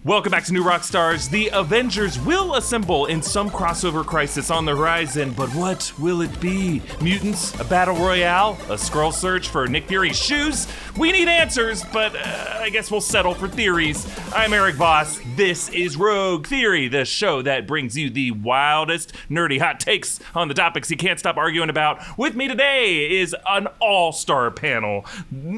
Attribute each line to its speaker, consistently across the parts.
Speaker 1: Welcome back to New Rockstars. The Avengers will assemble in some crossover crisis on the horizon, but what will it be? Mutants? A battle royale? A Skrull search for Nick Fury's shoes? We need answers, but I guess we'll settle for theories. I'm Erik Voss. This is Rogue Theory, the show that brings you the wildest, nerdy hot takes on the topics you can't stop arguing about. With me today is an all-star panel.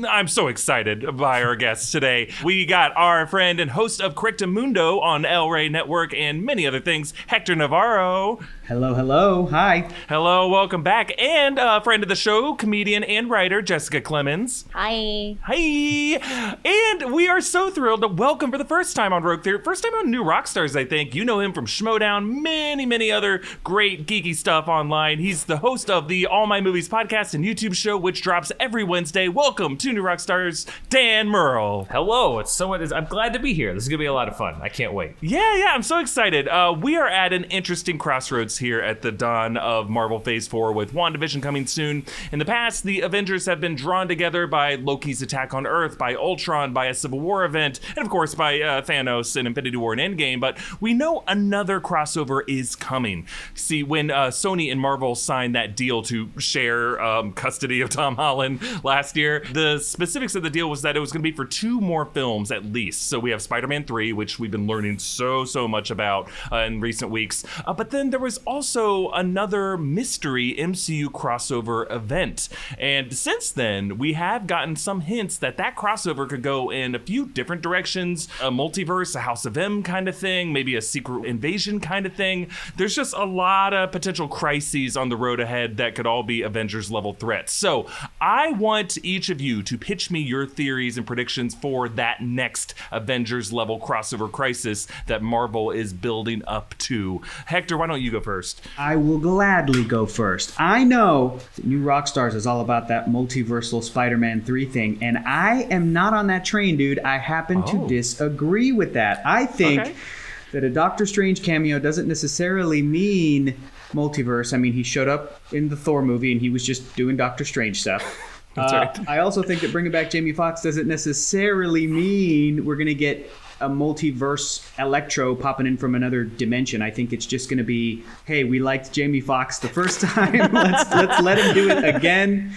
Speaker 1: I'm so excited by our guests today. We got our friend and host of Mundo on El Rey Network and many other things, Hector Navarro.
Speaker 2: Hello, hello. Hi.
Speaker 1: Hello, welcome back. And a friend of the show, comedian and writer, Jessica Clemons.
Speaker 3: Hi.
Speaker 1: Hi. And we are so thrilled to welcome for the first time on Rogue Theory, first time on New Rockstars, I think. You know him from Schmoedown, many other great geeky stuff online. He's the host of the All My Movies podcast and YouTube show, which drops every Wednesday. Welcome to New Rockstars, Dan Murrell.
Speaker 4: Hello. I'm glad to be here. This is going to be a lot of fun. I can't wait.
Speaker 1: Yeah, I'm so excited. We are at an interesting crossroads here at the dawn of Marvel Phase 4 with WandaVision coming soon. In the past, the Avengers have been drawn together by Loki's attack on Earth, by Ultron, by a Civil War event, and of course by Thanos in Infinity War and Endgame, but we know another crossover is coming. See, when Sony and Marvel signed that deal to share custody of Tom Holland last year, the specifics of the deal was that it was going to be for 2 more films at least. So we have Spider-Man 3, which we've been learning so much about in recent weeks. But then there was also another mystery MCU crossover event. And since then, we have gotten some hints that crossover could go in a few different directions. A multiverse, a House of M kind of thing, maybe a Secret Invasion kind of thing. There's just a lot of potential crises on the road ahead that could all be Avengers-level threats. So I want each of you to pitch me your theories and predictions for that next Avengers-level crossover crisis that Marvel is building up to. Hector, why don't you go first?
Speaker 2: I will gladly go first. I know that New Rockstars is all about that multiversal Spider-Man 3 thing, and I am not on that train, dude. I happen to disagree with that. I think that a Doctor Strange cameo doesn't necessarily mean multiverse. I mean, he showed up in the Thor movie, and he was just doing Doctor Strange stuff.
Speaker 1: That's right.
Speaker 2: I also think that bringing back Jamie Foxx doesn't necessarily mean we're going to get a multiverse Electro popping in from another dimension. I think it's just going to be, hey, we liked Jamie Foxx the first time. let's let him do it again.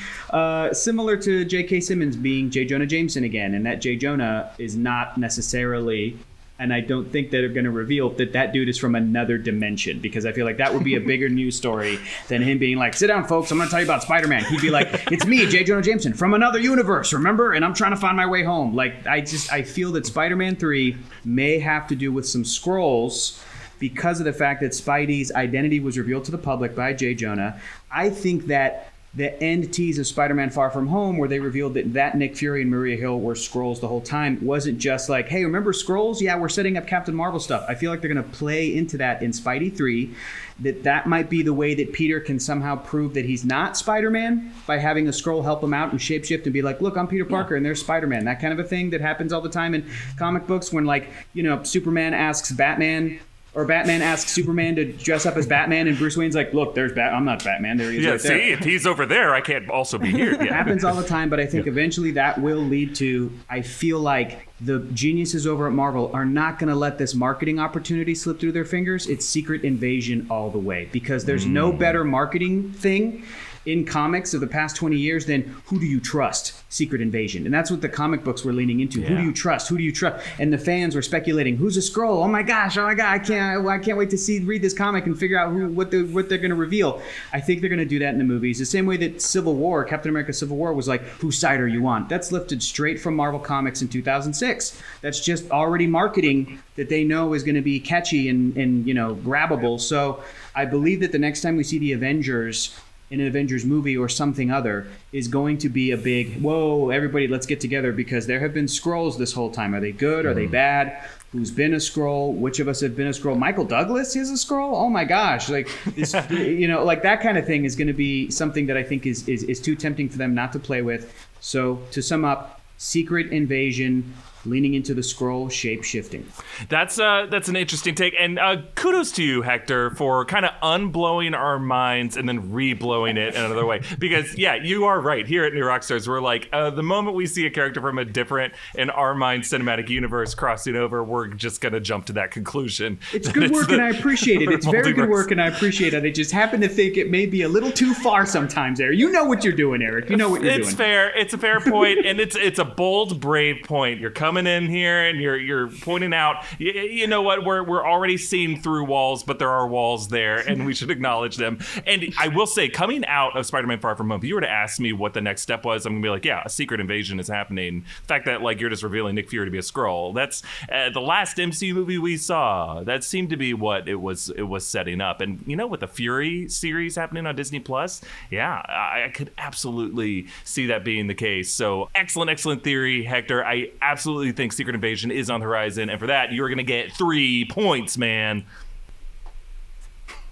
Speaker 2: Similar to J.K. Simmons being J. Jonah Jameson again, and that J. Jonah is not necessarily, and I don't think they're going to reveal that dude is from another dimension, because I feel like that would be a bigger news story than him being like, sit down, folks, I'm going to tell you about Spider-Man. He'd be like, it's me, J. Jonah Jameson, from another universe, remember? And I'm trying to find my way home. Like, I feel that Spider-Man 3 may have to do with some Skrulls because of the fact that Spidey's identity was revealed to the public by J. Jonah. I think that the end tease of Spider-Man Far From Home, where they revealed that Nick Fury and Maria Hill were Skrulls the whole time, wasn't just like, hey, remember Skrulls? Yeah, we're setting up Captain Marvel stuff. I feel like they're going to play into that in Spidey 3, that might be the way that Peter can somehow prove that he's not Spider-Man by having a Skrull help him out and shapeshift and be like, look, I'm Peter Parker and there's Spider-Man. That kind of a thing that happens all the time in comic books when, like, you know, Superman asks Batman, or Batman asks Superman to dress up as Batman, and Bruce Wayne's like, look, I'm not Batman. There he is right there.
Speaker 1: See, if he's over there, I can't also be here.
Speaker 2: It happens all the time, but I think eventually that will lead to, I feel like the geniuses over at Marvel are not going to let this marketing opportunity slip through their fingers. It's Secret Invasion all the way, because there's no better marketing thing in comics of the past 20 years than who do you trust? Secret Invasion. And that's what the comic books were leaning into. Yeah. Who do you trust? Who do you trust? And the fans were speculating, who's a Skrull? Oh my gosh, I can't wait to read this comic and figure out what they're going to reveal. I think they're going to do that in the movies. The same way that Civil War, Captain America Civil War was like, whose side are you on? That's lifted straight from Marvel Comics in 2006. That's just already marketing that they know is going to be catchy and you know, grabbable. So I believe that the next time we see the Avengers in an Avengers movie or something other is going to be a big, whoa, everybody, let's get together, because there have been Skrulls this whole time. Are they good? Are they bad? Who's been a Skrull? Which of us have been a Skrull? Michael Douglas is a Skrull? Oh my gosh. Like, this, you know, like that kind of thing is going to be something that I think is too tempting for them not to play with. So to sum up, Secret Invasion, leaning into the Skrull shape-shifting.
Speaker 1: That's an interesting take, and kudos to you, Hector, for kind of unblowing our minds and then re-blowing it in another way. Because yeah, you are right. Here at New Rockstars, we're like, the moment we see a character from a different, in our mind, cinematic universe crossing over, we're just gonna jump to that conclusion.
Speaker 2: It's good work, and I appreciate it. It's very good work, and I appreciate it. I just happen to think it may be a little too far sometimes, Eric. You know what you're doing, Eric. You know what you're doing.
Speaker 1: It's fair. It's a fair point, and it's a bold, brave point. You're coming in here and you're pointing out, you know what, we're already seeing through walls, but there are walls there, and we should acknowledge them. And I will say, coming out of Spider-Man Far From Home, if you were to ask me what the next step was, I'm gonna be like, yeah, a secret invasion is happening. The fact that like you're just revealing Nick Fury to be a Skrull, that's the last MCU movie we saw. That seemed to be what it was setting up. And you know, with the Fury series happening on Disney Plus, yeah, I could absolutely see that being the case. So excellent theory, Hector. I absolutely think Secret Invasion is on the horizon, and for that, you're gonna get 3 points, man.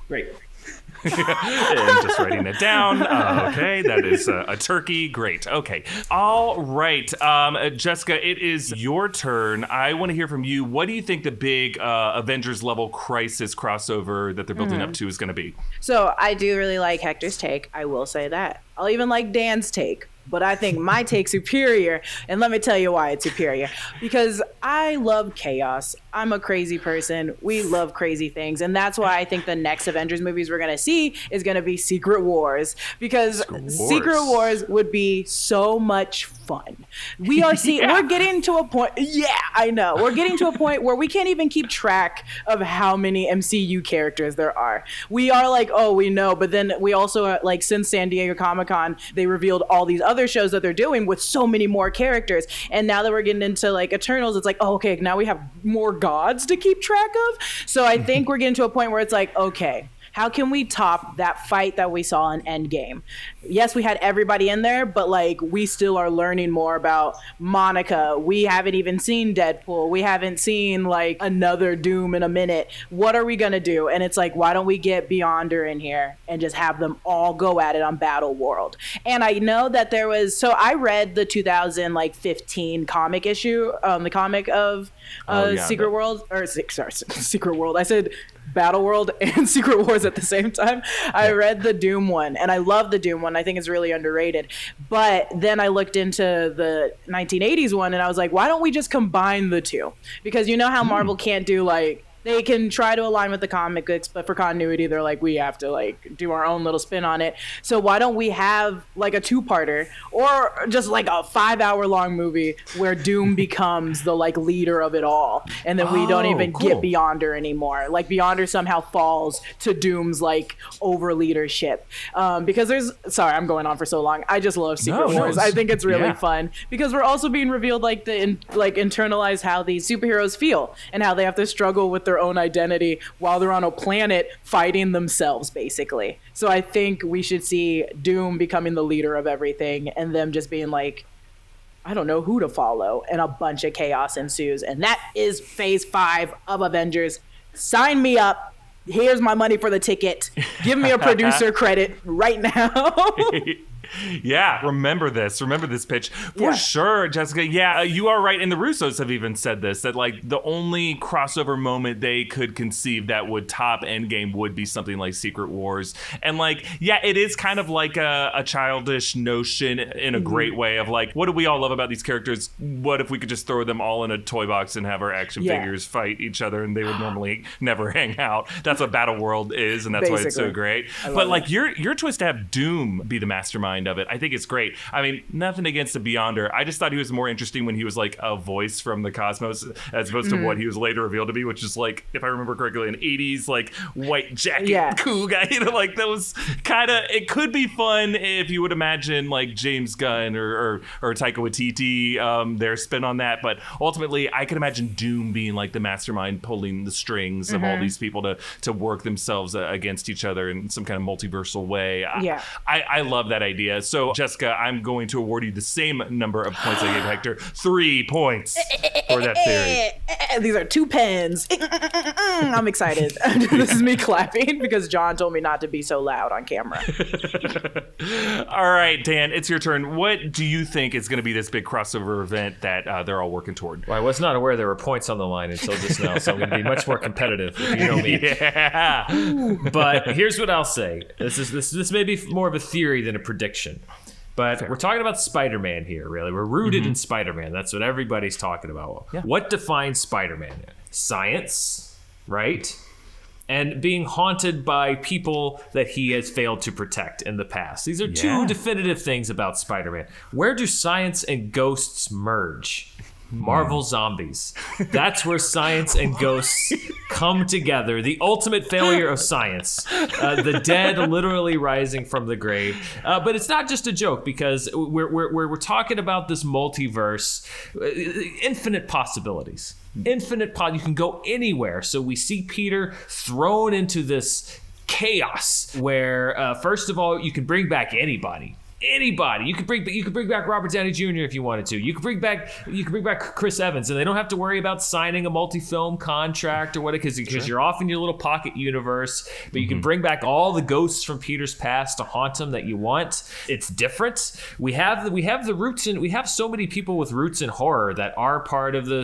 Speaker 2: Great.
Speaker 1: And just writing it down. Okay, that is a turkey. Great. Okay. All right. Jessica, it is your turn. I want to hear from you. What do you think the big Avengers-level crisis crossover that they're building up to is going to be?
Speaker 3: So I do really like Hector's take. I will say that. I'll even like Dan's take. But I think my take's superior, and let me tell you why it's superior. Because I love chaos. I'm a crazy person. We love crazy things, and that's why I think the next Avengers movies we're gonna see is gonna be Secret Wars. Because Secret Wars would be so much fun. We are we're getting to a point. Yeah, I know. We're getting to a point where we can't even keep track of how many MCU characters there are. We are like, oh, we know, but then we also like since San Diego Comic-Con, they revealed all these other shows that they're doing with so many more characters, and now that we're getting into like Eternals, it's like, oh, okay, now we have more gods to keep track of. So I think we're getting to a point where it's like, okay, how can we top that fight that we saw in Endgame? Yes, we had everybody in there, but like we still are learning more about Monica. We haven't even seen Deadpool. We haven't seen like another Doom in a minute. What are we gonna do? And it's like, why don't we get Beyonder in here and just have them all go at it on Battleworld? And I know that there was, so I read the 2015 comic issue, the comic of Secret World, or sorry, Secret World. I said Battleworld and Secret Wars at the same time. I read the Doom one, and I love the Doom one. I think it's really underrated. But then I looked into the 1980s one, and I was like, why don't we just combine the two? Because you know how Marvel can't do like, they can try to align with the comic books, but for continuity, they're like, we have to like do our own little spin on it. So why don't we have like a 2-parter or just like a 5-hour-long movie where Doom becomes the like leader of it all, and then we don't even get Beyonder anymore. Like Beyonder somehow falls to Doom's like over leadership. Because sorry, I'm going on for so long. I just love Secret Wars. I think it's really fun because we're also being revealed like internalize how these superheroes feel and how they have to struggle with their own identity while they're on a planet fighting themselves, basically. So I think we should see Doom becoming the leader of everything and them just being like, I don't know who to follow, and a bunch of chaos ensues. And that is phase 5 of Avengers. Sign me up. Here's my money for the ticket. Give me a producer credit right now.
Speaker 1: Yeah, remember this pitch for sure, Jessica. Yeah, you are right, and the Russos have even said this, that like the only crossover moment they could conceive that would top Endgame would be something like Secret Wars. And like, yeah, it is kind of like a childish notion in a great way of like, what do we all love about these characters? What if we could just throw them all in a toy box and have our action figures fight each other, and they would normally never hang out? That's what Battleworld is, and that's why it's so great. But like your twist to have Doom be the mastermind of it, I think it's great. I mean, nothing against the Beyonder. I just thought he was more interesting when he was like a voice from the cosmos as opposed to what he was later revealed to be, which is like, if I remember correctly, an 80s like white jacket cool guy. You know, like that was kind of, it could be fun if you would imagine like James Gunn or Taika Waititi, their spin on that. But ultimately, I could imagine Doom being like the mastermind pulling the strings of all these people to work themselves against each other in some kind of multiversal way. I love that idea. you. So, Jessica, I'm going to award you the same number of points I gave Hector. 3 points for that theory.
Speaker 3: These are 2 pens. I'm excited. This is me clapping because John told me not to be so loud on camera.
Speaker 1: All right, Dan, it's your turn. What do you think is going to be this big crossover event that they're all working toward?
Speaker 4: Well, I was not aware there were points on the line until just now, so I'm going to be much more competitive, if you know me.
Speaker 1: Yeah.
Speaker 4: But here's what I'll say. This may be more of a theory than a prediction. But we're talking about Spider-Man here, really. We're rooted in Spider-Man. That's what everybody's talking about. Yeah. What defines Spider-Man? Science, right? And being haunted by people that he has failed to protect in the past. These are 2 definitive things about Spider-Man. Where do science and ghosts merge? Marvel Zombies. That's where science and ghosts come together. The ultimate failure of science. The dead literally rising from the grave. But it's not just a joke, because we're talking about this multiverse. Infinite possibilities. You can go anywhere. So we see Peter thrown into this chaos where, first of all, you can bring back anybody. You could bring back Robert Downey Jr. if you wanted to. You could bring back Chris Evans, and they don't have to worry about signing a multi-film contract or what, because you're off in your little pocket universe. But you can bring back all the ghosts from Peter's past to haunt him that you want. It's different. We have the roots in. We have so many people with roots in horror that are part of the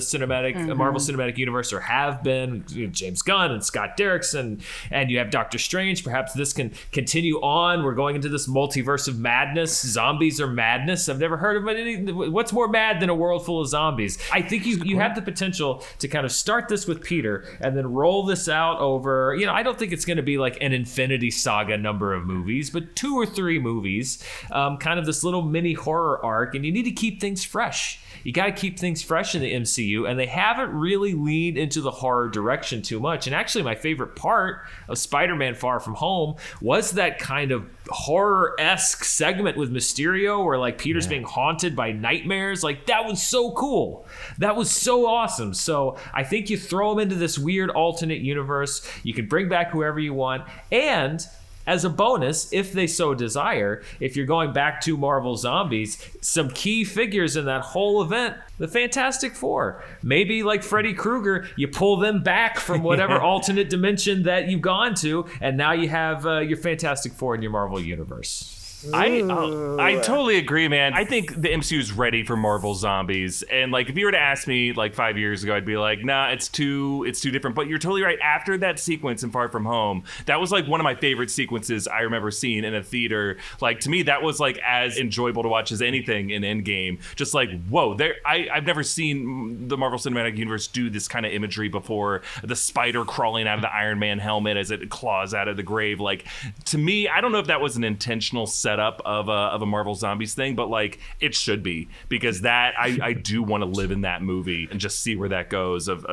Speaker 4: Marvel Cinematic Universe, or have been. James Gunn and Scott Derrickson, and you have Doctor Strange. Perhaps this can continue on. We're going into this multiverse of madness. Zombies are madness. I've never heard of anything. What's more mad than a world full of zombies? I think you have the potential to kind of start this with Peter and then roll this out over, I don't think it's going to be like an Infinity Saga number of movies, but 2 or 3 movies, kind of this little mini horror arc, and you need to keep things fresh. You got to keep things fresh in the MCU, and they haven't really leaned into the horror direction too much. And actually, my favorite part of Spider-Man Far From Home was that kind of horror-esque segment with Mysterio, where like Peter's being haunted by nightmares. Like, that was so cool. That was so awesome. So I think you throw him into this weird alternate universe. You can bring back whoever you want, and as a bonus, if they so desire, if you're going back to Marvel Zombies, some key figures in that whole event, the Fantastic Four. Maybe like Freddy Krueger, you pull them back from whatever alternate dimension that you've gone to, and now you have your Fantastic Four in your Marvel Universe.
Speaker 1: I totally agree, man. I think the MCU is ready for Marvel Zombies, and like if you were to ask me like 5 years ago, I'd be like, nah, it's too different. But you're totally right. After that sequence in Far From Home, that was like one of my favorite sequences I remember seeing in a theater. Like, to me, that was like as enjoyable to watch as anything in Endgame. Just like, whoa, I've never seen the Marvel Cinematic Universe do this kind of imagery before. The spider crawling out of the Iron Man helmet as it claws out of the grave. Like, to me, I don't know if that was an intentional setup of a Marvel Zombies thing, but like it should be, because that I do want to live in that movie and just see where that goes, of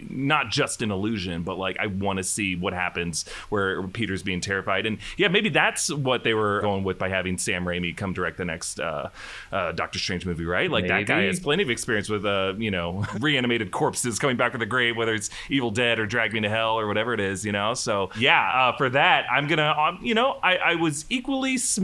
Speaker 1: not just an illusion, but like I want to see what happens where Peter's being terrified. And yeah, maybe that's what they were going with by having Sam Raimi come direct the next Doctor Strange movie, right? Like that guy has plenty of experience with reanimated corpses coming back from the grave, whether it's Evil Dead or Drag Me to Hell or whatever it is, So yeah, for that I'm gonna I was equally smitten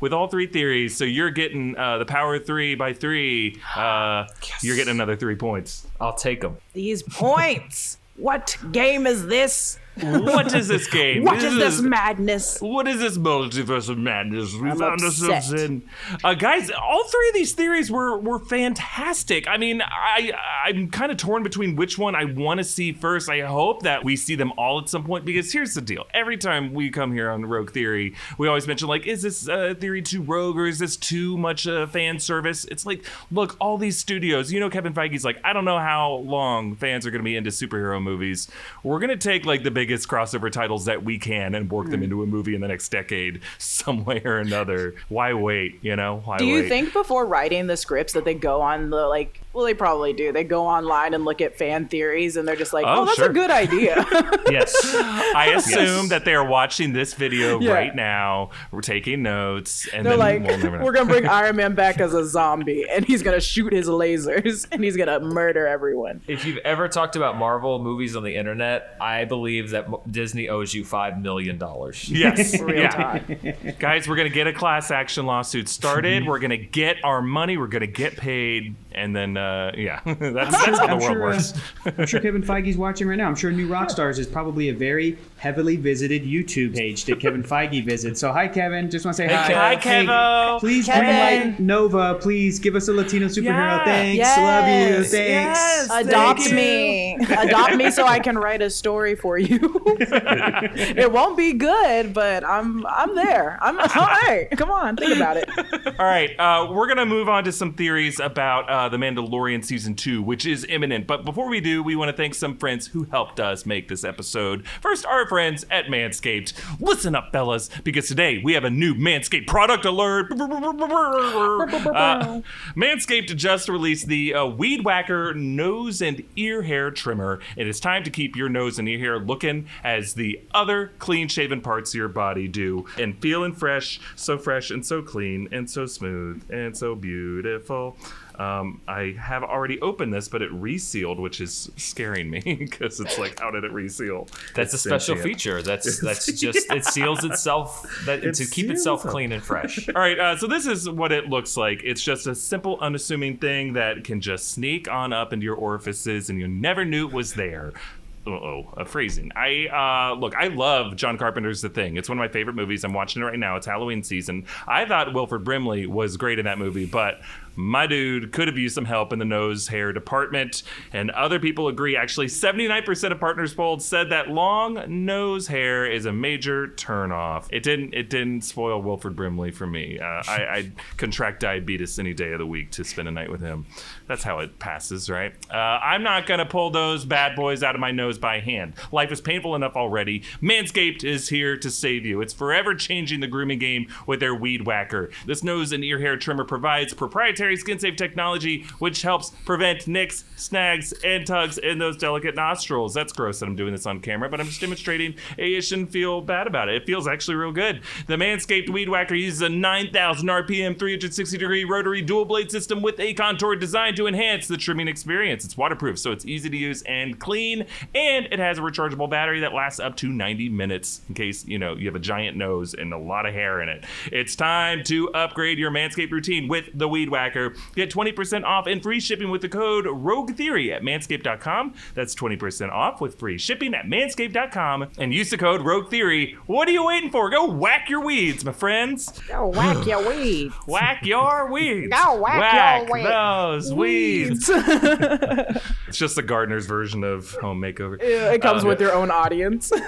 Speaker 1: with all 3 theories, so you're getting the power of 3 by 3. Yes. You're getting another 3 points.
Speaker 4: I'll take them.
Speaker 3: These points. What game is this?
Speaker 1: What is this game?
Speaker 3: What is this madness?
Speaker 1: What is this multiverse of madness we found ourselves
Speaker 3: upset.
Speaker 1: in? Guys, all 3 of these theories were fantastic. I mean, I'm kind of torn between which one I want to see first. I hope that we see them all at some point, because here's the deal. Every time we come here on Rogue Theory, we always mention, like, is this theory too rogue, or is this too much fan service? It's like, look, all these studios, Kevin Feige's like, I don't know how long fans are going to be into superhero movies. We're going to take, like, the biggest crossover titles that we can and work them into a movie in the next decade some way or another. Why wait? Why
Speaker 3: Do you
Speaker 1: wait?
Speaker 3: think before writing the scripts that they go on the like Well, they probably do. They go online and look at fan theories, and they're just like,
Speaker 1: Oh,
Speaker 3: "Oh, that's
Speaker 1: sure.
Speaker 3: a good idea."
Speaker 4: Yes.
Speaker 1: I assume that they are watching this video
Speaker 3: Yeah.
Speaker 1: right now. We're taking notes, and
Speaker 3: They're
Speaker 1: then
Speaker 3: like,
Speaker 1: we'll never know.
Speaker 3: "We're gonna bring Iron Man back as a zombie, and he's gonna shoot his lasers, and he's gonna murder everyone."
Speaker 4: If you've ever talked about Marvel movies on the internet, I believe that Disney owes you $5 million.
Speaker 1: Yes.
Speaker 3: Real
Speaker 1: yeah.
Speaker 3: time.
Speaker 1: Guys, we're going to get a class action lawsuit started. We're going to get our money. We're going to get paid. And then, yeah, that's how the world works.
Speaker 2: I'm sure Kevin Feige's watching right now. I'm sure New Rockstars is probably a very heavily visited YouTube page that Kevin Feige visits. So hi, Kevin. Just want to say hi.
Speaker 1: Hi, Kevo.
Speaker 2: Please
Speaker 3: Kevin.
Speaker 2: greenlight Nova. Please give us a Latino superhero.
Speaker 1: Yeah.
Speaker 2: Thanks.
Speaker 3: Yes.
Speaker 2: Love you. Thanks.
Speaker 1: Yes.
Speaker 3: Adopt
Speaker 1: Thank you.
Speaker 3: me. Adopt me so I can write a story for you. It won't be good, but I'm there. I'm all right. Come on, think about it.
Speaker 1: All right, we're going to move on to some theories about The Mandalorian Season 2, which is imminent. But before we do, we want to thank some friends who helped us make this episode. First, our friends at Manscaped. Listen up, fellas, because today we have a new Manscaped product alert. Manscaped just released the Weed Whacker Nose and Ear Hair Trimmer. It is time to keep your nose and ear hair looking as the other clean-shaven parts of your body do, and feeling fresh and so clean and so smooth and so beautiful. I have already opened this, but it resealed, which is scaring me because it's like, how did it reseal?
Speaker 4: That's
Speaker 1: It's
Speaker 4: a special
Speaker 1: sentient.
Speaker 4: feature. That's just it seals itself to keep itself clean and fresh.
Speaker 1: All right, so this is what it looks like. It's just a simple, unassuming thing that can just sneak on up into your orifices, and you never knew it was there. Phrasing. I love John Carpenter's The Thing. It's one of my favorite movies. I'm watching it right now. It's Halloween season. I thought Wilford Brimley was great in that movie, but my dude could have used some help in the nose hair department, and other people agree. Actually, 79% of partners polled said that long nose hair is a major turnoff. It didn't spoil Wilford Brimley for me. I'd contract diabetes any day of the week to spend a night with him. That's how it passes, right? I'm not gonna pull those bad boys out of my nose by hand. Life is painful enough already. Manscaped is here to save you. It's forever changing the grooming game with their Weed Whacker. This nose and ear hair trimmer provides proprietary skin-safe technology, which helps prevent nicks, snags, and tugs in those delicate nostrils. That's gross that I'm doing this on camera, but I'm just demonstrating you shouldn't feel bad about it. It feels actually real good. The Manscaped Weed Whacker uses a 9,000 RPM, 360-degree rotary dual-blade system with a contoured design to enhance the trimming experience. It's waterproof, so it's easy to use and clean, and it has a rechargeable battery that lasts up to 90 minutes in case, you have a giant nose and a lot of hair in it. It's time to upgrade your Manscaped routine with the Weed Whacker. Get 20% off and free shipping with the code ROGUETHEORY at manscaped.com. That's 20% off with free shipping at manscaped.com, and use the code ROGUETHEORY. What are you waiting for? Go whack your weeds, my friends.
Speaker 3: Go whack your weeds.
Speaker 1: Whack your weeds.
Speaker 3: Go whack your
Speaker 1: those weeds. It's just the gardener's version of home makeover.
Speaker 3: It comes with your own audience.
Speaker 1: All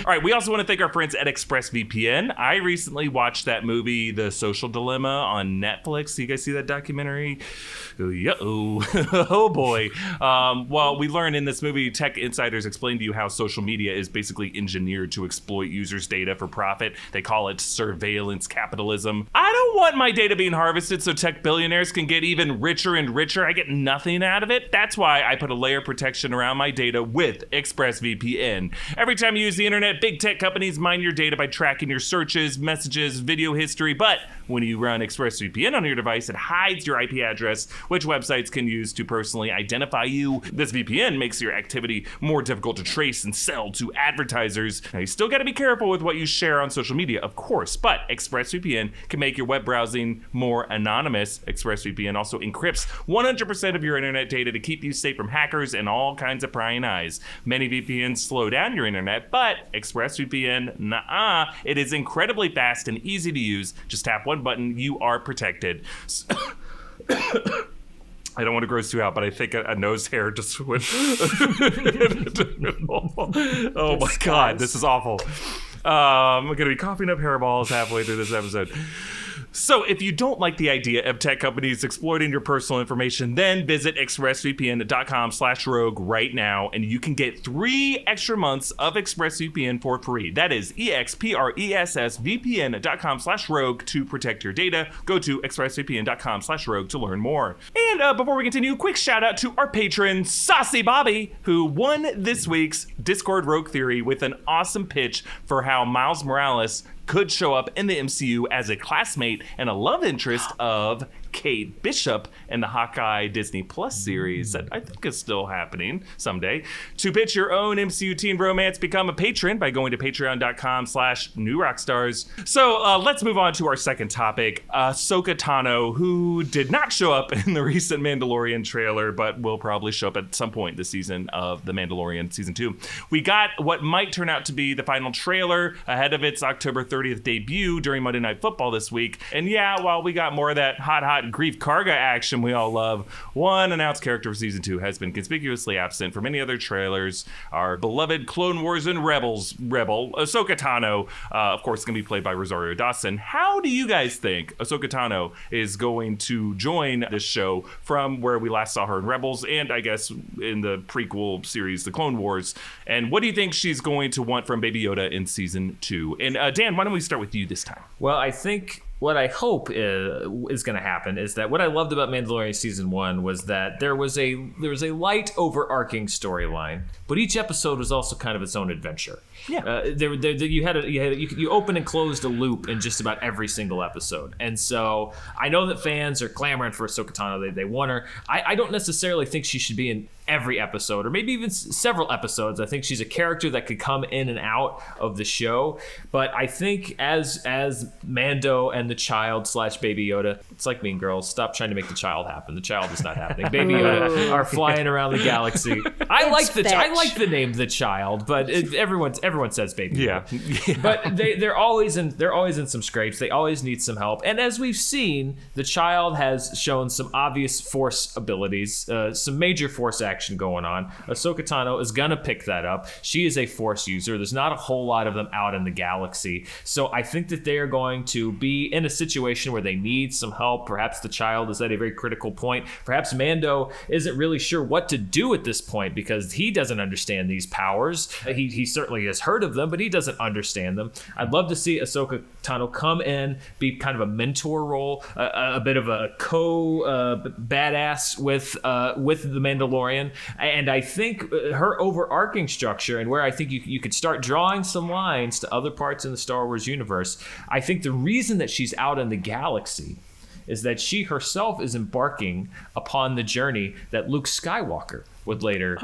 Speaker 1: right, we also want to thank our friends at ExpressVPN. I recently watched that movie, The Social Dilemma, on Netflix. You guys see that documentary? Oh boy. Well, we learn in this movie, tech insiders explain to you how social media is basically engineered to exploit users' data for profit. They call it surveillance capitalism. I don't want my data being harvested so tech billionaires can get even richer and richer. I get nothing out of it. That's why I put a layer of protection around my data with ExpressVPN. Every time you use the internet, big tech companies mine your data by tracking your searches, messages, video history, but when you run ExpressVPN on your device, it hides your IP address, which websites can use to personally identify you. This VPN makes your activity more difficult to trace and sell to advertisers. Now, you still got to be careful with what you share on social media, of course, but ExpressVPN can make your web browsing more anonymous. ExpressVPN also encrypts 100% of your internet data to keep you safe from hackers and all kinds of prying eyes. Many VPNs slow down your internet, but ExpressVPN, nuh-uh. It is incredibly fast and easy to use. Just tap one button, you are protected. I don't want to gross you out, but I think a nose hair just went. Oh my God, this is awful. I'm going to be coughing up hairballs halfway through this episode. So if you don't like the idea of tech companies exploiting your personal information, then visit expressvpn.com/rogue right now, and you can get 3 extra months of ExpressVPN for free. That is expressvpn.com/rogue to protect your data. Go to expressvpn.com/rogue to learn more. And before we continue, quick shout out to our patron, Saucy Bobby, who won this week's Discord Rogue Theory with an awesome pitch for how Miles Morales could show up in the MCU as a classmate and a love interest of Kate Bishop in the Hawkeye Disney Plus series that I think is still happening someday. To pitch your own MCU teen romance, become a patron by going to patreon.com/newrockstars. So let's move on to our second topic. AHSOKA Tano, who did not show up in the recent Mandalorian trailer, but will probably show up at some point this season of The Mandalorian Season 2. We got what might turn out to be the final trailer ahead of its October 30th debut during Monday Night Football this week. And yeah, while we got more of that hot Grief Karga action we all love, one announced character for Season 2 has been conspicuously absent from any other trailers. Our beloved Clone Wars and Rebels rebel, AHSOKA Tano, of course, going to be played by Rosario Dawson. How do you guys think AHSOKA Tano is going to join this show from where we last saw her in Rebels and I guess in the prequel series, The Clone Wars? And what do you think she's going to want from Baby Yoda in Season 2? And Dan, why don't we start with you this time?
Speaker 4: Well, I think what I hope is going to happen is that what I loved about Mandalorian Season 1 was that there was a light overarching storyline, but each episode was also kind of its own adventure.
Speaker 1: Yeah.
Speaker 4: You opened and closed a loop in just about every single episode. And so I know that fans are clamoring for AHSOKA Tano. They want her. I don't necessarily think she should be in every episode or maybe even several episodes. I think she's a character that could come in and out of the show. But I think as Mando and the child / Baby Yoda, it's like Mean Girls. Stop trying to make the child happen. The child is not happening. Baby Yoda are flying around the galaxy. I like the name The Child, but everyone says Baby Yoda.
Speaker 1: Yeah.
Speaker 4: But they're always in some scrapes. They always need some help. And as we've seen, the child has shown some obvious Force abilities, some major Force action going on. AHSOKA Tano is gonna pick that up. She is a Force user. There's not a whole lot of them out in the galaxy. So I think that they are going to be in a situation where they need some help. Perhaps the child is at a very critical point. Perhaps Mando isn't really sure what to do at this point because he doesn't understand these powers. He certainly has heard of them, but he doesn't understand them. I'd love to see AHSOKA Tano come in, be kind of a mentor role, a bit of a badass with the Mandalorian. And I think her overarching structure and where I think you could start drawing some lines to other parts in the Star Wars universe, I think the reason that she's out in the galaxy is that she herself is embarking upon the journey that Luke Skywalker would later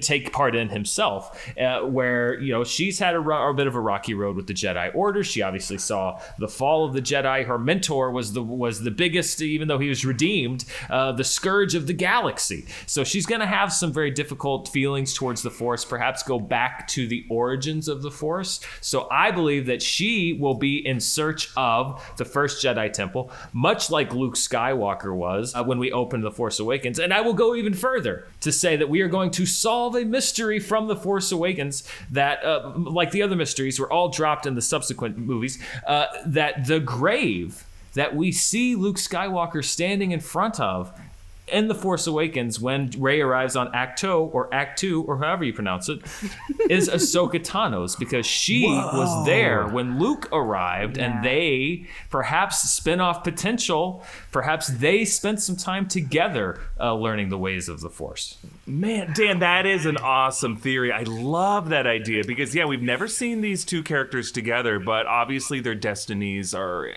Speaker 4: take part in himself, where she's had a bit of a rocky road with the Jedi Order. She obviously saw the fall of the Jedi. Her mentor was the biggest, even though he was redeemed, the scourge of the galaxy. So she's going to have some very difficult feelings towards the Force, perhaps go back to the origins of the Force. So I believe that she will be in search of the first Jedi Temple, much like Luke Skywalker was when we opened The Force Awakens. And I will go even further to say that we are going to solve a mystery from The Force Awakens that, like the other mysteries, were all dropped in the subsequent movies, that the grave that we see Luke Skywalker standing in front of in The Force Awakens when Rey arrives on Act 2 or however you pronounce it, is AHSOKA Tano's, because she was there when Luke arrived, and they perhaps spin-off potential. Perhaps they spent some time together learning the ways of the Force.
Speaker 1: Man, Dan, that is an awesome theory. I love that idea because, we've never seen these two characters together, but obviously their destinies are,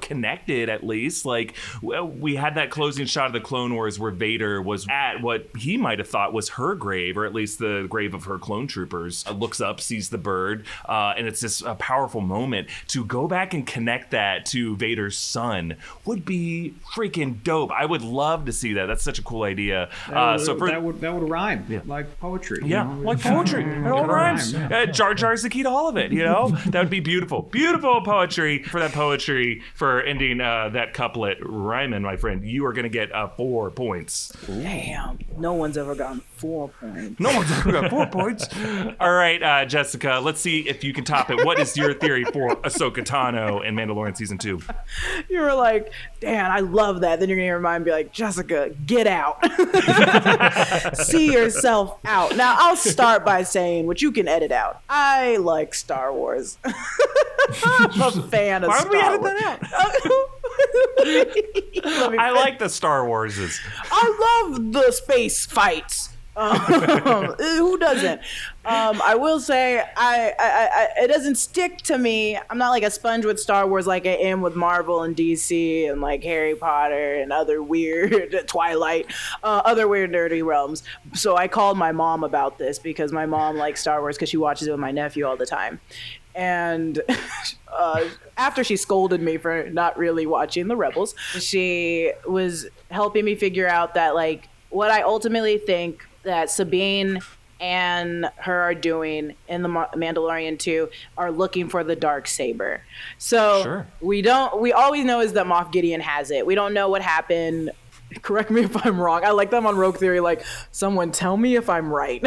Speaker 1: connected at least. Like, we had that closing shot of the Clone Wars where Vader was at what he might have thought was her grave, or at least the grave of her clone troopers. Looks up, sees the bird, and it's this powerful moment. To go back and connect that to Vader's son would be freaking dope. I would love to see that. That's such a cool idea.
Speaker 2: That would rhyme like poetry.
Speaker 1: Like poetry. It all rhymes. Jar Jar's the key to all of it. That would be beautiful. Beautiful poetry. For that poetry, for ending that couplet rhyming, my friend, you are going to get 4 4 points.
Speaker 3: Damn. No one's ever gotten 4 points.
Speaker 1: No one's ever got 4 points. All right, Jessica, let's see if you can top it. What is your theory for Ahsoka Tano in Mandalorian Season 2?
Speaker 3: You were like, Dan, I love that. Then you're going to hear mine be like, Jessica, get out. See yourself out. Now, I'll start by saying what you can edit out. I like Star Wars. I'm a fan of Star Wars. Why would we edit that out?
Speaker 1: I like the Star Warses.
Speaker 3: I love the space fights. Who doesn't? I will say I it doesn't stick to me. I'm not like a sponge with Star Wars like I am with Marvel and DC and like Harry Potter and other weird Twilight, other weird nerdy realms. So I called my mom about this because my mom likes Star Wars because she watches it with my nephew all the time. And after she scolded me for not really watching the Rebels, she was helping me figure out that like what I ultimately think that Sabine and her are doing in the Mandalorian 2 are looking for the dark saber. So
Speaker 1: sure.
Speaker 3: we always know is that Moff Gideon has it. We don't know what happened. Correct me if I'm wrong. I like them on Rogue Theory, like, someone tell me if I'm right.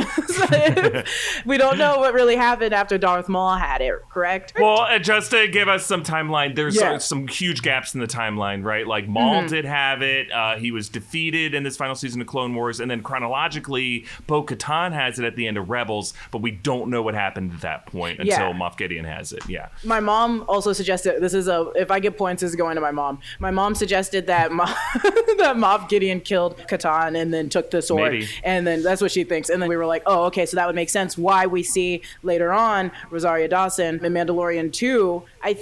Speaker 3: We don't know what really happened after Darth Maul had it, correct?
Speaker 1: Well, just to give us some timeline, there's some huge gaps in the timeline, right? Like, Maul did have it. He was defeated in this final season of Clone Wars. And then chronologically, Bo-Katan has it at the end of Rebels, but we don't know what happened at that point until Moff Gideon has it. Yeah.
Speaker 3: My mom also suggested, if I get points, this is going to my mom. My mom suggested that that Moff Gideon killed Katan and then took the sword.
Speaker 1: Maybe.
Speaker 3: And then that's what she thinks. And then we were like, oh, okay, so that would make sense why we see later on Rosario Dawson in Mandalorian 2. I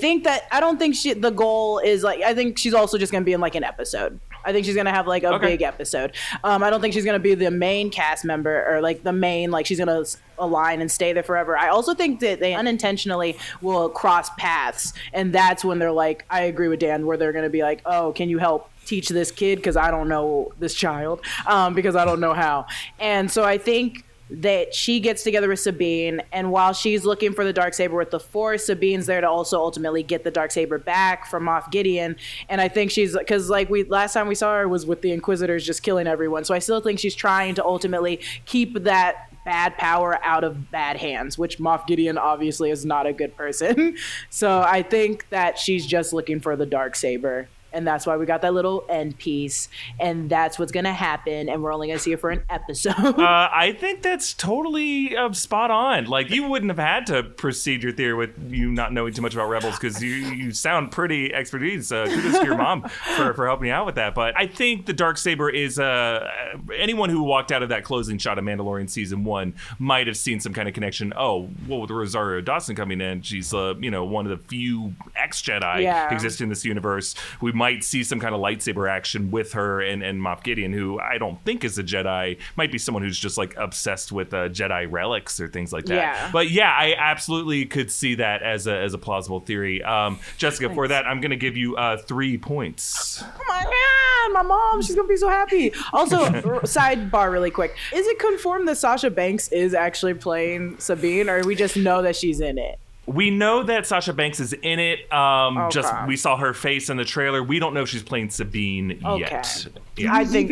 Speaker 3: don't think the goal is like, I think she's also just going to be in like an episode. I think she's going to have like a big episode. I don't think she's going to be the main cast member or like the main, like she's going to align and stay there forever. I also think that they unintentionally will cross paths. And that's when they're like, I agree with Dan, where they're going to be like, oh, can you help teach this kid? Because I don't know this child, because I don't know how. And so I think that she gets together with Sabine, and while she's looking for the Darksaber with the Force, Sabine's there to also ultimately get the Darksaber back from Moff Gideon. And I think she's, because like last time we saw her was with the Inquisitors just killing everyone. So I still think she's trying to ultimately keep that bad power out of bad hands, which Moff Gideon obviously is not a good person. So I think that she's just looking for the Darksaber. And that's why we got that little end piece. And that's what's going to happen. And we're only going to see it for an episode.
Speaker 1: I think that's totally spot on. Like, you wouldn't have had to proceed your theory with you not knowing too much about Rebels because you sound pretty expertise. Kudos to your mom for helping you out with that. But I think the Darksaber is anyone who walked out of that closing shot of Mandalorian Season 1 might have seen some kind of connection. Oh, well, with Rosario Dawson coming in, she's one of the few ex-Jedi existing in this universe. We might see some kind of lightsaber action with her and Moff Gideon, who I don't think is a Jedi. Might be someone who's just like obsessed with Jedi relics or things like that.
Speaker 3: Yeah.
Speaker 1: But yeah, I absolutely could see that as a plausible theory. Jessica, for that, I'm going to give you 3 points.
Speaker 3: Oh my God, my mom, she's going to be so happy. Also, sidebar really quick. Is it confirmed that Sasha Banks is actually playing Sabine, or we just know that she's in it?
Speaker 1: We know that Sasha Banks is in it. Just we saw her face in the trailer. We don't know if she's playing Sabine yet.
Speaker 2: Yeah.
Speaker 3: I think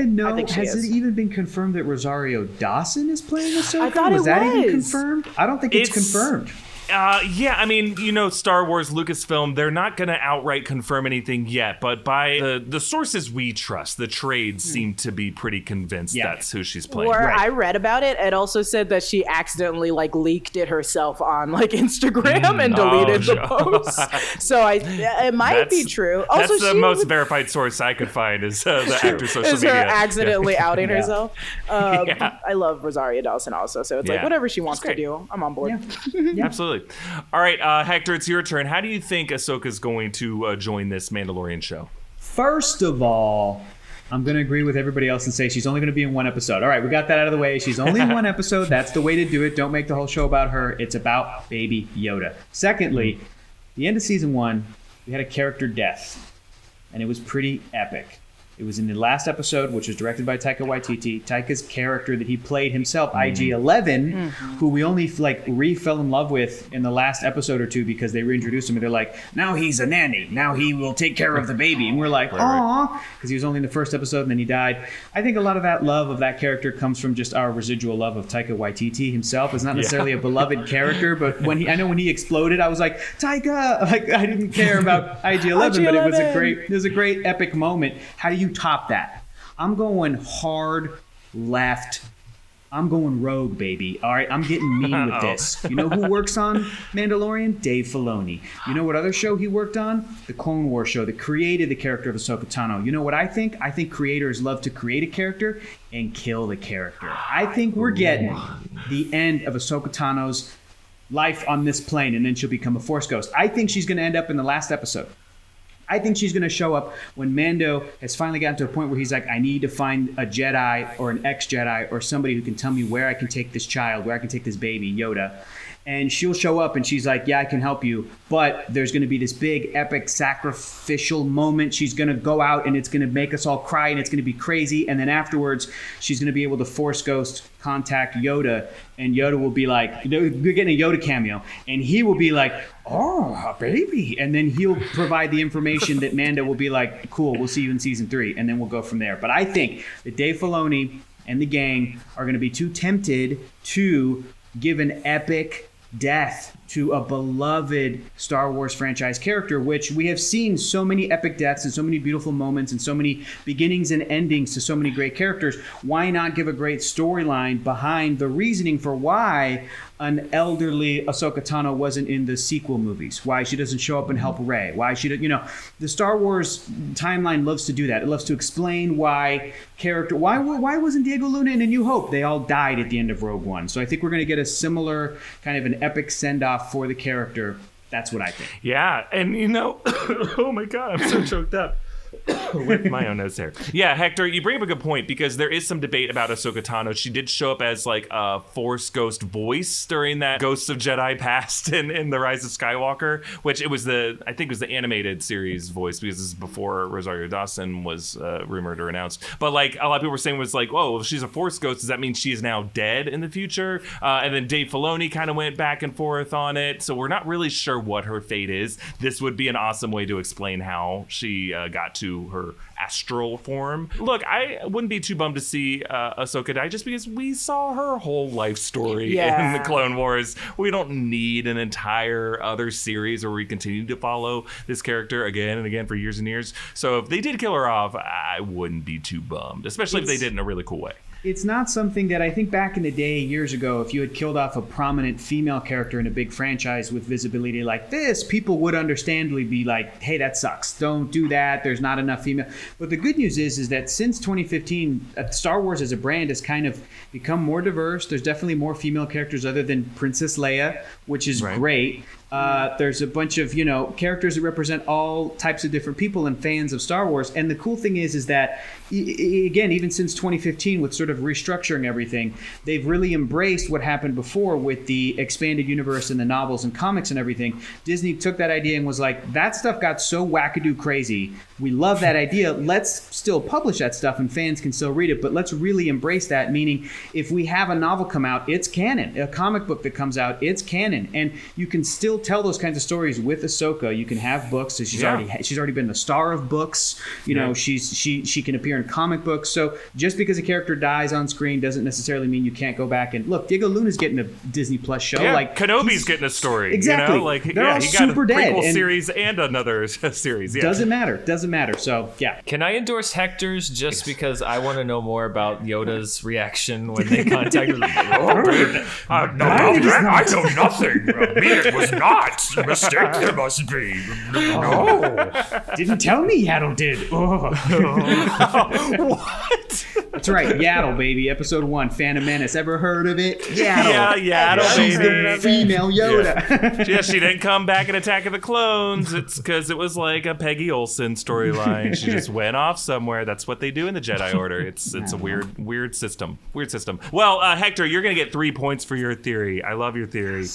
Speaker 2: has it even been confirmed that Rosario Dawson is playing Ahsoka?
Speaker 3: I thought
Speaker 2: was that even confirmed? I don't think it's confirmed.
Speaker 1: Yeah, I mean, Star Wars, Lucasfilm, they're not going to outright confirm anything yet, but by the sources we trust, the trades seem to be pretty convinced that's who she's playing.
Speaker 3: Or I read about it, it also said that she accidentally leaked it herself on Instagram and deleted the post. So it might be true. Also,
Speaker 1: that's the most verified source I could find is the actor's social media.
Speaker 3: Is her accidentally outing herself. I love Rosario Dawson also, so it's like whatever she wants to do, I'm on board.
Speaker 1: Yeah. Absolutely. All right, Hector, it's your turn. How do you think Ahsoka's going to join this Mandalorian show?
Speaker 2: First of all, I'm going to agree with everybody else and say she's only going to be in one episode. All right, we got that out of the way. She's only in one episode. That's the way to do it. Don't make the whole show about her. It's about Baby Yoda. Secondly, the end of season 1, we had a character death, and it was pretty epic. It was in the last episode, which was directed by Taika Waititi. Taika's character that he played himself, IG-11, who we only fell in love with in the last episode or two because they reintroduced him and they're like, now he's a nanny. Now he will take care of the baby. And we're like, aw, because he was only in the first episode and then he died. I think a lot of that love of that character comes from just our residual love of Taika Waititi himself. It's not necessarily a beloved character, but when he exploded, I was like, Taika! Like, I didn't care about IG-11, but it was a great epic moment. How do you top that? I'm going hard left. I'm going rogue, baby. All right, I'm getting mean with this. You know who works on Mandalorian? Dave Filoni. You know what other show he worked on? The Clone Wars show that created the character of Ahsoka Tano. You know what I think? I think creators love to create a character and kill the character. I think we're getting the end of Ahsoka Tano's life on this plane, and then she'll become a Force ghost. I think she's going to end up in the last episode. I think she's going to show up when Mando has finally gotten to a point where he's like, I need to find a Jedi or an ex-Jedi or somebody who can tell me where I can take this child, where I can take this baby, Yoda. And she'll show up and she's like, yeah, I can help you. But there's going to be this big, epic, sacrificial moment. She's going to go out and it's going to make us all cry and it's going to be crazy. And then afterwards, she's going to be able to Force Ghost contact Yoda. And Yoda will be like, we're getting a Yoda cameo. And he will be like, oh, baby. And then he'll provide the information that Mando will be like, cool, we'll see you in season 3. And then we'll go from there. But I think that Dave Filoni and the gang are going to be too tempted to give an epic death to a beloved Star Wars franchise character, which we have seen so many epic deaths and so many beautiful moments and so many beginnings and endings to so many great characters. Why not give a great storyline behind the reasoning for why an elderly Ahsoka Tano wasn't in the sequel movies? Why she doesn't show up and help Rey? Why she, the Star Wars timeline loves to do that. It loves to explain why wasn't Diego Luna in A New Hope? They all died at the end of Rogue One. So I think we're going to get a similar kind of an epic send-off for the character. That's what I think.
Speaker 1: Yeah, and oh my God, I'm so choked up. With my own nose hair. Yeah, Hector, you bring up a good point because there is some debate about Ahsoka Tano. She did show up as like a Force ghost voice during that Ghosts of Jedi Past in The Rise of Skywalker, which it was the animated series voice because this is before Rosario Dawson was rumored or announced. But like a lot of people were saying was like, whoa, if she's a Force ghost, does that mean she is now dead in the future? And then Dave Filoni kind of went back and forth on it. So we're not really sure what her fate is. This would be an awesome way to explain how she got to her astral form. Look, I wouldn't be too bummed to see Ahsoka die just because we saw her whole life story in the Clone Wars. We don't need an entire other series where we continue to follow this character again and again for years and years. So if they did kill her off, I wouldn't be too bummed, especially if they did in a really cool way.
Speaker 2: It's not something that I think back in the day, years ago, if you had killed off a prominent female character in a big franchise with visibility like this, people would understandably be like, hey, that sucks. Don't do that. There's not enough female. But the good news is that since 2015, Star Wars as a brand has kind of become more diverse. There's definitely more female characters other than Princess Leia, which is great. There's a bunch of, characters that represent all types of different people and fans of Star Wars. And the cool thing is that, again, even since 2015, with sort of restructuring everything, they've really embraced what happened before with the expanded universe and the novels and comics and everything. Disney took that idea and was like, that stuff got so wackadoo crazy. We love that idea. Let's still publish that stuff and fans can still read it, but let's really embrace that, meaning if we have a novel come out, it's canon. A comic book that comes out, it's canon. And you can still tell those kinds of stories with Ahsoka. You can have books. So she's already been the star of books. She can appear in comic books. So just because a character dies on screen doesn't necessarily mean you can't go back and look. Diego Luna's getting a Disney Plus show.
Speaker 1: Yeah, like Kenobi's getting a story.
Speaker 2: Exactly.
Speaker 1: They're all
Speaker 2: super
Speaker 1: dead. He got a prequel
Speaker 2: dead.
Speaker 1: series and another series. Yeah.
Speaker 2: Doesn't matter. So yeah.
Speaker 4: Can I endorse Hector's just because I want to know more about Yoda's reaction when they contacted him?
Speaker 5: I know nothing. It was not. A mistake there must be.
Speaker 2: No. Didn't tell me Yaddle did.
Speaker 1: What?
Speaker 2: That's right, Yaddle, baby. Episode 1, Phantom Menace. Ever heard of it?
Speaker 1: Yeah,
Speaker 2: Yaddle.
Speaker 1: Yaddle,
Speaker 2: She's the
Speaker 1: baby.
Speaker 2: female Yoda.
Speaker 1: Yeah, she didn't come back in Attack of the Clones. It's because it was like a Peggy Olsen storyline. She just went off somewhere. That's what they do in the Jedi Order. It's a weird system. Weird system. Well, Hector, you're gonna get 3 points for your theory. I love your theory.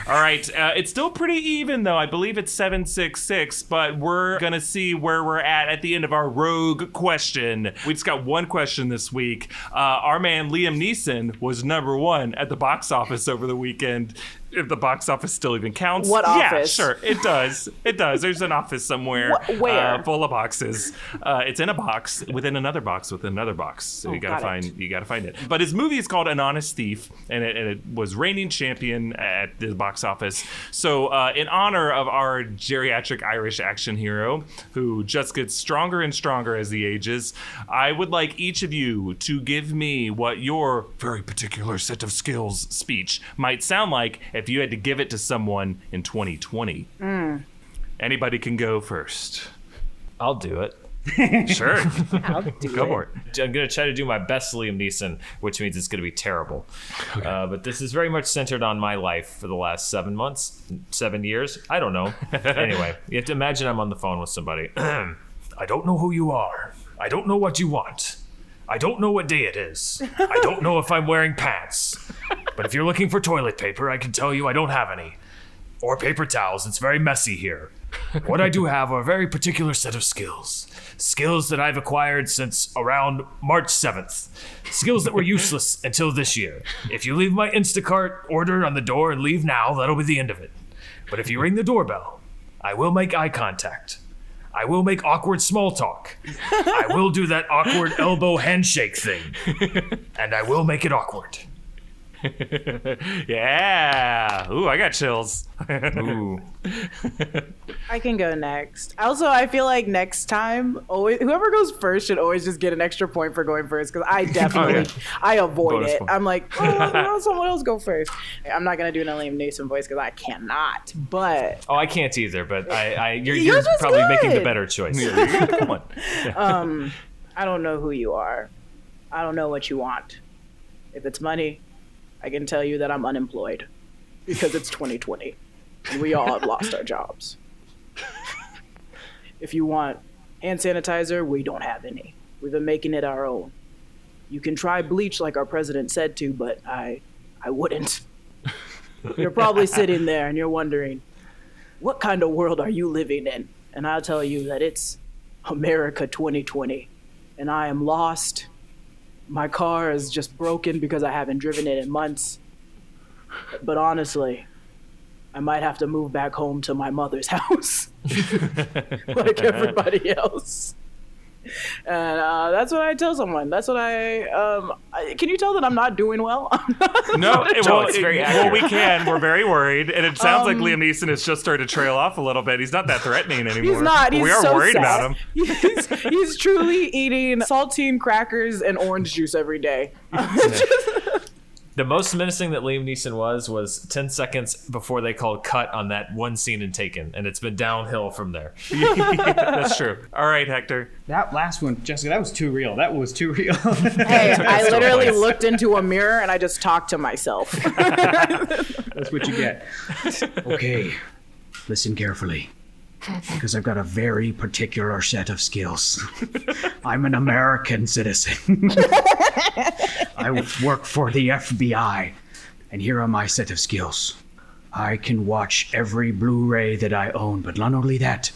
Speaker 1: All right, it's still pretty even though. I believe it's 7-6-6, but we're gonna see where we're at the end of our rogue question. We just got one question this week. Our man Liam Neeson was #1 at the box office over the weekend. If the box office still even counts.
Speaker 3: What office?
Speaker 1: Yeah, sure. It does. It does. There's an office somewhere.
Speaker 3: Where?
Speaker 1: Full of boxes. It's in a box within another box within another box. So you gotta find it. But his movie is called An Honest Thief, and it was reigning champion at the box office. So in honor of our geriatric Irish action hero, who just gets stronger and stronger as he ages, I would like each of you to give me what your very particular set of skills speech might sound like if you had to give it to someone in 2020. Anybody can go first.
Speaker 4: I'll do it.
Speaker 1: Sure.
Speaker 3: I'll do
Speaker 1: Go for it.
Speaker 4: I'm going to try to do my best Liam Neeson, which means it's going to be terrible. But this is very much centered on my life for the last 7 months, 7 years. I don't know. Anyway, you have to imagine I'm on the phone with somebody.
Speaker 5: I don't know who you are. I don't know what you want. I don't know what day it is. I don't know if I'm wearing pants. But if you're looking for toilet paper, I can tell you I don't have any. Or paper towels. It's very messy here. What I do have are a very particular set of skills. Skills that I've acquired since around March 7th. Skills that were useless until this year. If you leave my Instacart order on the door and leave now, that'll be the end of it. But if you ring the doorbell, I will make eye contact. I will make awkward small talk. I will do that awkward elbow handshake thing. And I will make it awkward.
Speaker 1: Yeah. Ooh, I got chills.
Speaker 4: Ooh.
Speaker 3: I can go next. Also, I feel like next time, always whoever goes first should always just get an extra point for going first because I definitely I avoid
Speaker 1: Bonus
Speaker 3: it.
Speaker 1: point.
Speaker 3: I'm like, oh, someone else go first. I'm not gonna do an Liam Neeson voice because I cannot. But
Speaker 4: Oh, I can't either, but you're
Speaker 3: Yours was
Speaker 4: probably making the
Speaker 3: good.
Speaker 4: better choice.
Speaker 1: Come on.
Speaker 3: I don't know who you are. I don't know what you want. If it's money, I can tell you that I'm unemployed because it's 2020 and we all have lost our jobs. If you want hand sanitizer, we don't have any. We've been making it our own. You can try bleach like our president said to, but I wouldn't. You're probably sitting there and you're wondering, what kind of world are you living in? And I'll tell you that it's America 2020 and I am lost. My car is just broken because I haven't driven it in months. But honestly, I might have to move back home to my mother's house like everybody else. And that's what I tell someone. That's what can you tell that I'm not doing well?
Speaker 1: No,
Speaker 4: it's very accurate.
Speaker 1: we can. We're very worried. And it sounds like Liam Neeson has just started to trail off a little bit. He's not that threatening anymore.
Speaker 3: He's not.
Speaker 1: But
Speaker 3: He's
Speaker 1: we are
Speaker 3: so
Speaker 1: worried
Speaker 3: sad.
Speaker 1: about him.
Speaker 3: He's truly eating saltine crackers and orange juice every day.
Speaker 4: The most menacing that Liam Neeson was 10 seconds before they called cut on that one scene in Taken, and it's been downhill from there.
Speaker 1: That's true. All right, Hector.
Speaker 2: That last one, Jessica, that was too real. That was too real.
Speaker 3: Hey, I literally looked into a mirror and I just talked to myself.
Speaker 2: That's what you get. Okay, listen carefully. Because I've got a very particular set of skills. I'm an American citizen. I work for the FBI. And here are my set of skills. I can watch every Blu-ray that I own, but not only that,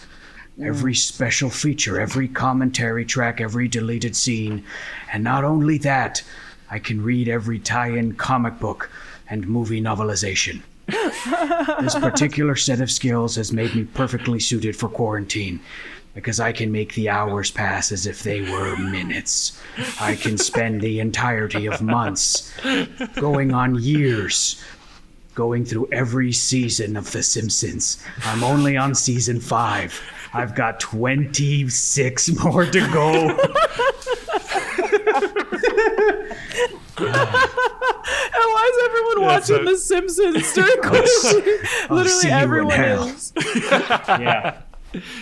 Speaker 2: every special feature, every commentary track, every deleted scene. And not only that, I can read every tie-in comic book and movie novelization. This particular set of skills has made me perfectly suited for quarantine because I can make the hours pass as if they were minutes. I can spend the entirety of months, going on years, going through every season of The Simpsons. I'm only on season 5. I've got 26 more to go.
Speaker 3: And why is everyone watching The Simpsons during quarantine?
Speaker 2: I'll see
Speaker 3: Literally
Speaker 2: you in
Speaker 3: everyone
Speaker 2: hell.
Speaker 3: is.
Speaker 2: Yeah.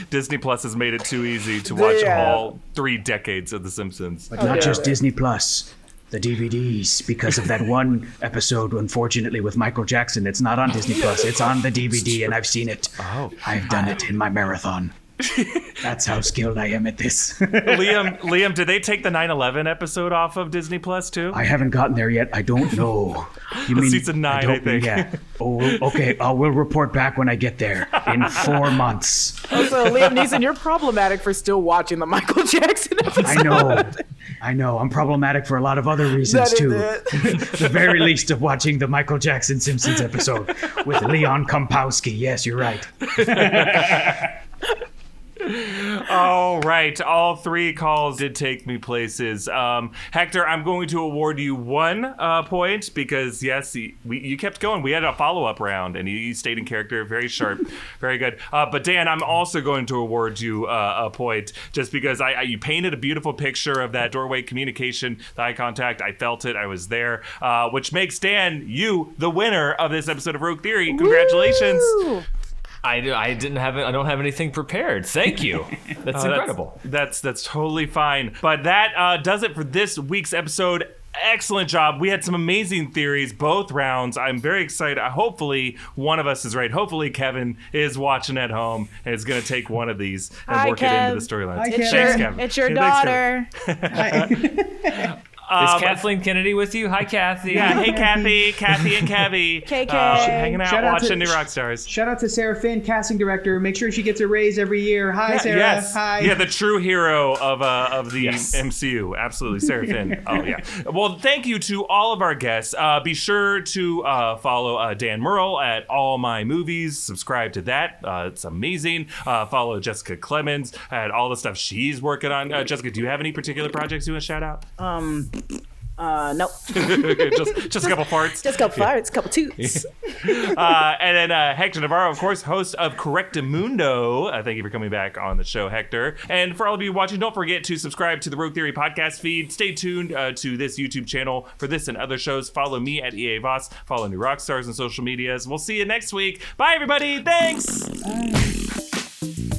Speaker 1: Disney Plus has made it too easy to watch
Speaker 3: Yeah.
Speaker 1: all 3 decades of The Simpsons.
Speaker 2: But not just Disney Plus. The DVDs, because of that one episode, unfortunately, with Michael Jackson. It's not on Disney Plus. It's on the DVD, and I've seen it.
Speaker 1: Oh.
Speaker 2: I've done it in my marathon. That's how skilled I am at this.
Speaker 1: Liam, did they take the 9/11 episode off of Disney Plus too?
Speaker 2: I haven't gotten there yet. I don't know. You mean
Speaker 1: Season 9,
Speaker 2: don't-
Speaker 1: I think.
Speaker 2: Yeah. Oh, okay. We'll report back when I get there in 4 months.
Speaker 3: Also, Liam Neeson, you're problematic for still watching the Michael Jackson episode.
Speaker 2: I know. I'm problematic for a lot of other reasons
Speaker 3: That is
Speaker 2: too.
Speaker 3: it.
Speaker 2: The very least of watching the Michael Jackson Simpsons episode with Leon Kompowski. Yes, you're right.
Speaker 1: All right, all 3 calls did take me places. Hector, I'm going to award you 1 point because yes, you kept going. We had a follow-up round, and you stayed in character, very sharp, very good. But Dan, I'm also going to award you a point just because you painted a beautiful picture of that doorway communication, the eye contact. I felt it. I was there, which makes Dan you the winner of this episode of Rogue Theory. Congratulations.
Speaker 3: Woo!
Speaker 4: I don't have anything prepared. Thank you. That's incredible.
Speaker 1: That's totally fine. But that does it for this week's episode. Excellent job. We had some amazing theories both rounds. I'm very excited. Hopefully one of us is right. Hopefully Kevin is watching at home and is going to take one of these and
Speaker 3: Hi,
Speaker 1: work it
Speaker 3: Kev.
Speaker 1: into the storylines.
Speaker 2: Hi,
Speaker 3: It's
Speaker 2: Kevin.
Speaker 1: Kevin.
Speaker 3: It's your
Speaker 1: Yeah, thanks,
Speaker 3: daughter.
Speaker 4: Is Kathleen Kennedy with you? Hi, Kathy.
Speaker 1: Yeah, hey Kathy and Kevy.
Speaker 3: KK.
Speaker 1: Hanging out
Speaker 2: Shout out
Speaker 1: watching
Speaker 2: to-
Speaker 1: New Rockstars.
Speaker 2: Shout out to Sarah Finn, casting director. Make sure she gets a raise every year. Hi, Sarah.
Speaker 1: Yes.
Speaker 2: Hi.
Speaker 1: Yeah, the true hero of the
Speaker 4: Yes.
Speaker 1: MCU. Absolutely, Sarah Finn. Oh yeah. Well, thank you to all of our guests. Be sure to follow Dan Murrell at All My Movies. Subscribe to that. It's amazing. Follow Jessica Clemons at all the stuff she's working on. Jessica, do you have any particular projects you want to shout out?
Speaker 3: Nope.
Speaker 1: just a couple parts.
Speaker 3: Just a couple farts, couple toots.
Speaker 1: And then Hector Navarro, of course, host of Correctamundo. Thank you for coming back on the show, Hector. And for all of you watching, don't forget to subscribe to the Rogue Theory podcast feed. Stay tuned to this YouTube channel for this and other shows. Follow me at EA Voss. Follow New Rockstars on social medias. We'll see you next week. Bye, everybody. Thanks.
Speaker 2: Bye.